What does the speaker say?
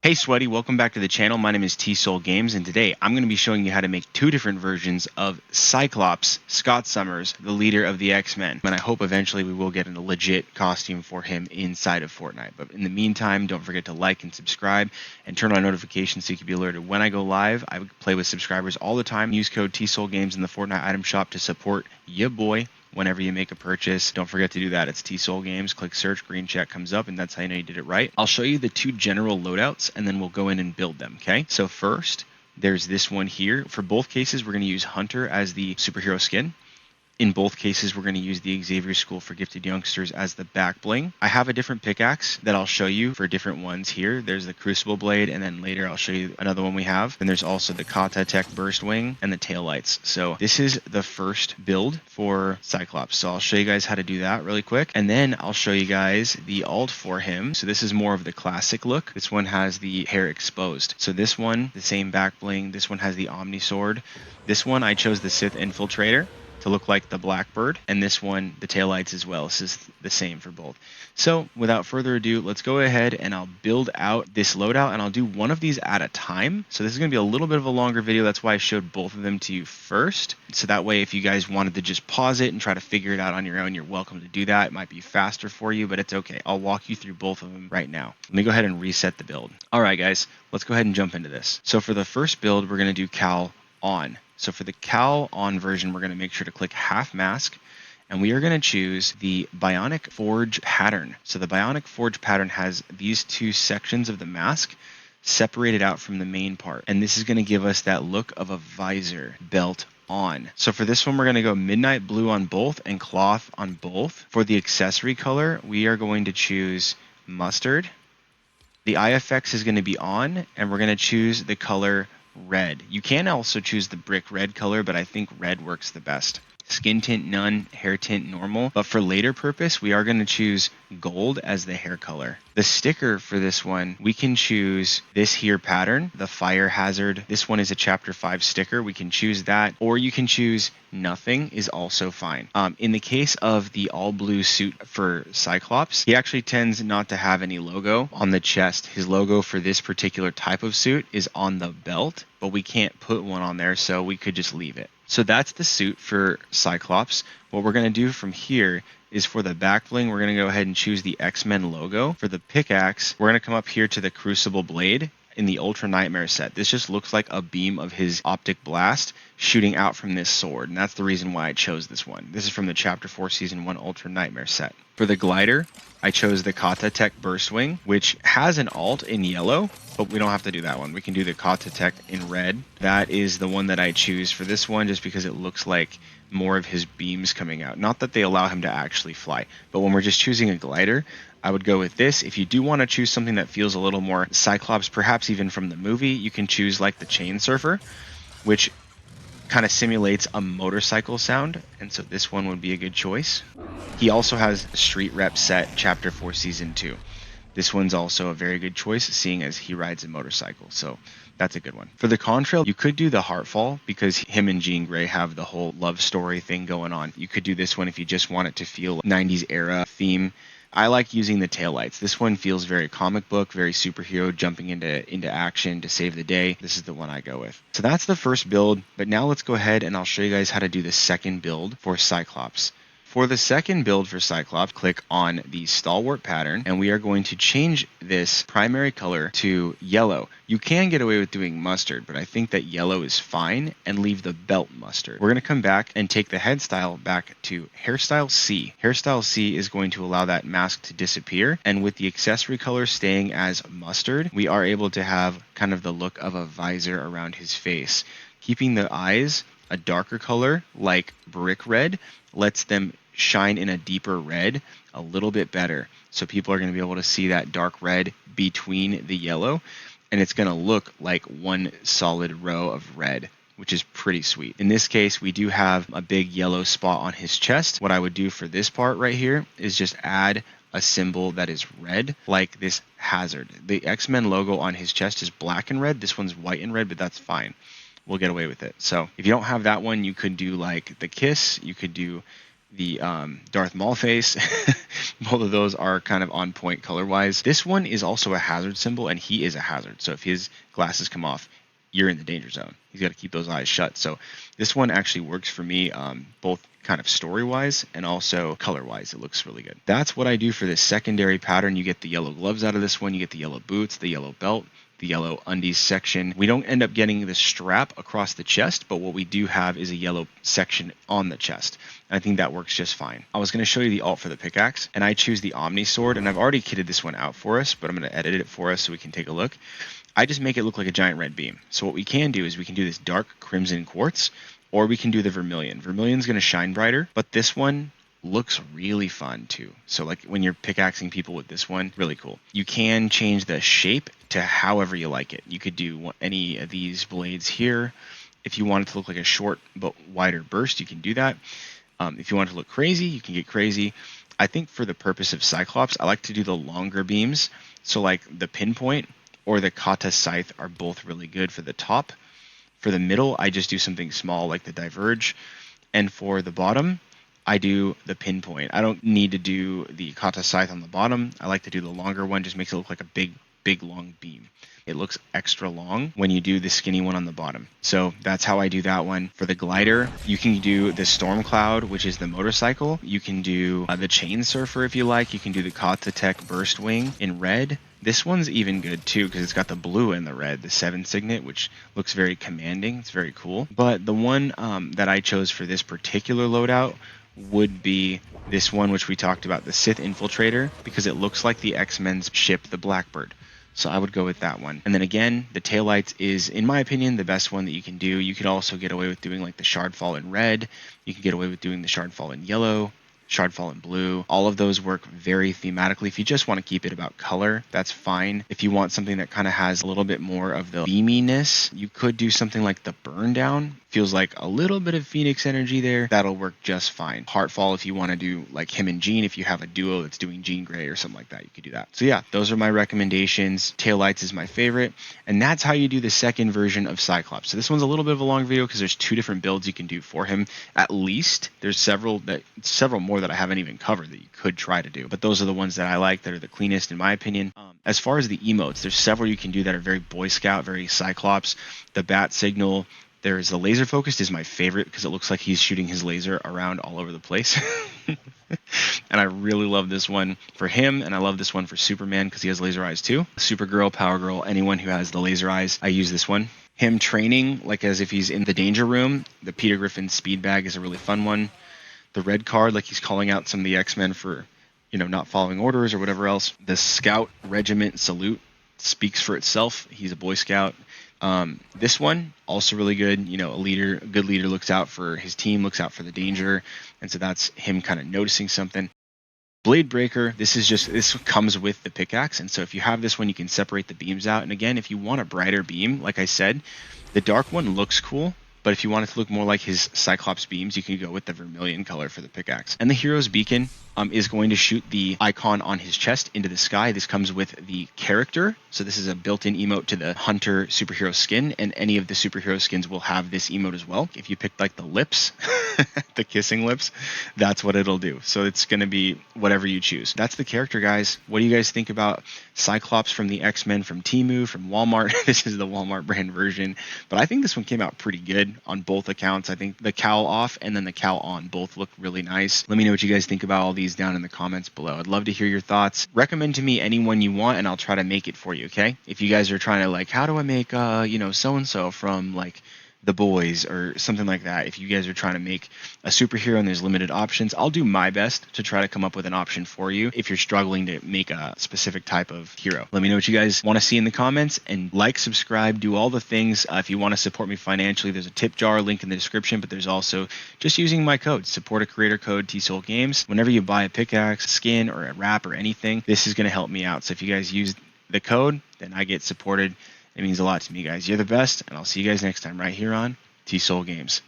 Hey Sweaty, welcome back to the channel. My name is T-Soul Games, and today I'm going to be showing you how to make two different versions of Cyclops, Scott Summers, the leader of the X-Men. And I hope eventually we will get a legit costume for him inside of Fortnite. But in the meantime, don't forget to like and subscribe and turn on notifications so you can be alerted when I go live. I play with subscribers all the time. Use code T-Soul Games in the Fortnite item shop to support ya boy. Whenever you make a purchase, don't forget to do that. It's T-Soul Games. Click search, green check comes up, and that's how you know you did it right. I'll show you the two general loadouts, and then we'll go in and build them, okay? So first, there's this one here. For both cases, we're going to use Hunter as the superhero skin. In both cases, we're going to use the Xavier School for Gifted Youngsters as the back bling. I have a different pickaxe that I'll show you for different ones here. There's the Crucible Blade, and then later I'll show you another one we have. And there's also the Kata Tech Burst Wing and the taillights. So this is the first build for Cyclops. So I'll show you guys how to do that really quick. And then I'll show you guys the alt for him. So this is more of the classic look. This one has the hair exposed. So this one, the same back bling. This one has the Omni Sword. This one, I chose the Sith Infiltrator to look like the Blackbird, and this one, the taillights as well. This is the same for both. So without further ado, let's go ahead and I'll build out this loadout, and I'll do one of these at a time. So this is going to be a little bit of a longer video. That's why I showed both of them to you first. So that way, if you guys wanted to just pause it and try to figure it out on your own, you're welcome to do that. It might be faster for you, but it's okay. I'll walk you through both of them right now. Let me go ahead and reset the build. All right, guys, let's go ahead and jump into this. So for the first build, we're going to do Cal on. So for the Cal on version, we're going to make sure to click half mask, and we are going to choose the Bionic Forge pattern. So the Bionic Forge pattern has these two sections of the mask separated out from the main part, and this is going to give us that look of a visor belt on. So for this one, we're going to go midnight blue on both and cloth on both. For the accessory color, we are going to choose mustard. The IFX is going to be on, and we're going to choose the color red. You can also choose the brick red color, but I think red works the best. Skin tint none, hair tint normal, but for later purpose, we are going to choose gold as the hair color. The sticker for this one, we can choose this here pattern, the fire hazard. This one is a chapter 5 sticker. We can choose that, or you can choose nothing is also fine. In the case of the all blue suit for Cyclops, he actually tends not to have any logo on the chest. His logo for this particular type of suit is on the belt, but we can't put one on there, so we could just leave it. So that's the suit for Cyclops. What we're going to do from here is for the back bling, we're going to go ahead and choose the X-Men logo. For the pickaxe, we're going to come up here to the Crucible Blade in the Ultra Nightmare set. This just looks like a beam of his optic blast shooting out from this sword, and that's the reason why I chose this one. This is from the Chapter 4 Season 1 Ultra Nightmare set. For the glider, I chose the Kata Tech Burst Wing, which has an alt in yellow, but we don't have to do that one. We can do the Kata Tech in red. That is the one that I choose for this one just because it looks like more of his beams coming out. Not that they allow him to actually fly, but when we're just choosing a glider, I would go with this. If you do want to choose something that feels a little more Cyclops, perhaps even from the movie, you can choose like the Chain Surfer, which kind of simulates a motorcycle sound, and so this one would be a good choice. He also has Street Rep set Chapter 4 Season 2. This one's also a very good choice, seeing as he rides a motorcycle, so that's a good one. For the contrail, you could do the Heartfall because him and Jean Grey have the whole love story thing going on. You could do this one if you just want it to feel 90s era theme. I like using the taillights. This one feels very comic book, very superhero, jumping into action to save the day. This is the one I go with. So that's the first build, but now let's go ahead and I'll show you guys how to do the second build for Cyclops. For the second build for Cyclops, click on the Stalwart pattern, and we are going to change this primary color to yellow. You can get away with doing mustard, but I think that yellow is fine, and leave the belt mustard. We're going to come back and take the head style back to Hairstyle C. Hairstyle C is going to allow that mask to disappear, and with the accessory color staying as mustard, we are able to have kind of the look of a visor around his face. Keeping the eyes a darker color like brick red lets them shine in a deeper red a little bit better. So people are going to be able to see that dark red between the yellow, and it's going to look like one solid row of red, which is pretty sweet. In this case, we do have a big yellow spot on his chest. What I would do for this part right here is just add a symbol that is red, like this hazard. The X-Men logo on his chest is black and red. This one's white and red, but that's fine. We'll get away with it. So if you don't have that one, you could do like the kiss. You could do the Darth Maul face. Both of those are kind of on point color wise. This one is also a hazard symbol, and he is a hazard. So if his glasses come off, you're in the danger zone. He's got to keep those eyes shut. So this one actually works for me, both kind of story wise and also color wise. It looks really good. That's what I do for this secondary pattern. You get the yellow gloves out of this one, you get the yellow boots, the yellow belt, the yellow undies section. We don't end up getting the strap across the chest, but what we do have is a yellow section on the chest. I think that works just fine. I was going to show you the alt for the pickaxe, and I choose the Omni sword, and I've already kitted this one out for us, but I'm going to edit it for us so we can take a look. I just make it look like a giant red beam. So what we can do is we can do this dark crimson quartz, or we can do the vermilion. Vermilion's going to shine brighter, but this one looks really fun too. So like when you're pickaxing people with this one, really cool. You can change the shape to however you like it. You could do any of these blades here. If you want it to look like a short but wider burst, you can do that. If you want it to look crazy, you can get crazy. I think for the purpose of Cyclops, I like to do the longer beams. So like the pinpoint or the kata scythe are both really good for the top. For the middle, I just do something small like the diverge. And for the bottom, I do the pinpoint. I don't need to do the kata scythe on the bottom. I like to do the longer one, just makes it look like a big long beam. It looks extra long when you do the skinny one on the bottom. So that's how I do that one. For the glider, you can do the storm cloud, which is the motorcycle. You can do the chain surfer if you like. You can do the Kata Tech burst wing in red. This one's even good too because it's got the blue and the red, the 7 signet, which looks very commanding. It's very cool. But the one that I chose for this particular loadout would be this one, which we talked about, the Sith Infiltrator, because it looks like the X-Men's ship, the Blackbird. So I would go with that one. And then again, the taillights is, in my opinion, the best one that you can do. You could also get away with doing like the Shardfall in red. You can get away with doing the Shardfall in yellow, Shardfall in blue. All of those work very thematically. If you just want to keep it about color, that's fine. If you want something that kind of has a little bit more of the beaminess, you could do something like the Burn Down. Feels like a little bit of Phoenix energy there. That'll work just fine. Heartfall, if you want to do like him and Jean, if you have a duo that's doing Jean Grey or something like that, you could do that. So yeah, those are my recommendations. Taillights is my favorite. And that's how you do the second version of Cyclops. So this one's a little bit of a long video because there's 2 different builds you can do for him. At least there's several more that I haven't even covered that you could try to do. But those are the ones that I like that are the cleanest in my opinion. As far as the emotes, there's several you can do that are very Boy Scout, very Cyclops. The bat signal. There's the laser focused is my favorite because it looks like he's shooting his laser around all over the place. And I really love this one for him, and I love this one for Superman because he has laser eyes too. Supergirl, Power Girl, anyone who has the laser eyes, I use this one. Him training like as if he's in the danger room. The Peter Griffin speed bag is a really fun one. The red card, like he's calling out some of the X-Men for, not following orders or whatever else. The Scout Regiment salute speaks for itself. He's a Boy Scout. This one also really good. A good leader looks out for his team, looks out for the danger, and so that's him kind of noticing something. Blade Breaker, this comes with the pickaxe, and so if you have this one, you can separate the beams out. And again, if you want a brighter beam, like I said, the dark one looks cool. But if you want it to look more like his Cyclops beams, you can go with the vermilion color for the pickaxe. And the Hero's Beacon is going to shoot the icon on his chest into the sky. This comes with the character. So this is a built-in emote to the Hunter superhero skin, and any of the superhero skins will have this emote as well. If you pick like the lips, the kissing lips, that's what it'll do. So it's going to be whatever you choose. That's the character, guys. What do you guys think about Cyclops from the X-Men, from TEMU, from Walmart? This is the Walmart brand version, but I think this one came out pretty good on both accounts. I think the cowl off and then the cowl on both look really nice. Let me know what you guys think about all these down in the comments below. I'd love to hear your thoughts. Recommend to me any one you want and I'll try to make it for you, okay? If you guys are trying to like, how do I make so-and-so from like The Boys or something like that. If you guys are trying to make a superhero and there's limited options, I'll do my best to try to come up with an option for you if you're struggling to make a specific type of hero. Let me know what you guys want to see in the comments, and like, subscribe, do all the things. If you want to support me financially, there's a tip jar link in the description, but there's also just using my code, support a creator code, TSoulGames. Whenever you buy a pickaxe, skin, or a wrap or anything, this is going to help me out. So if you guys use the code, then I get supported. It means a lot to me, guys. You're the best, and I'll see you guys next time right here on TSoulGames.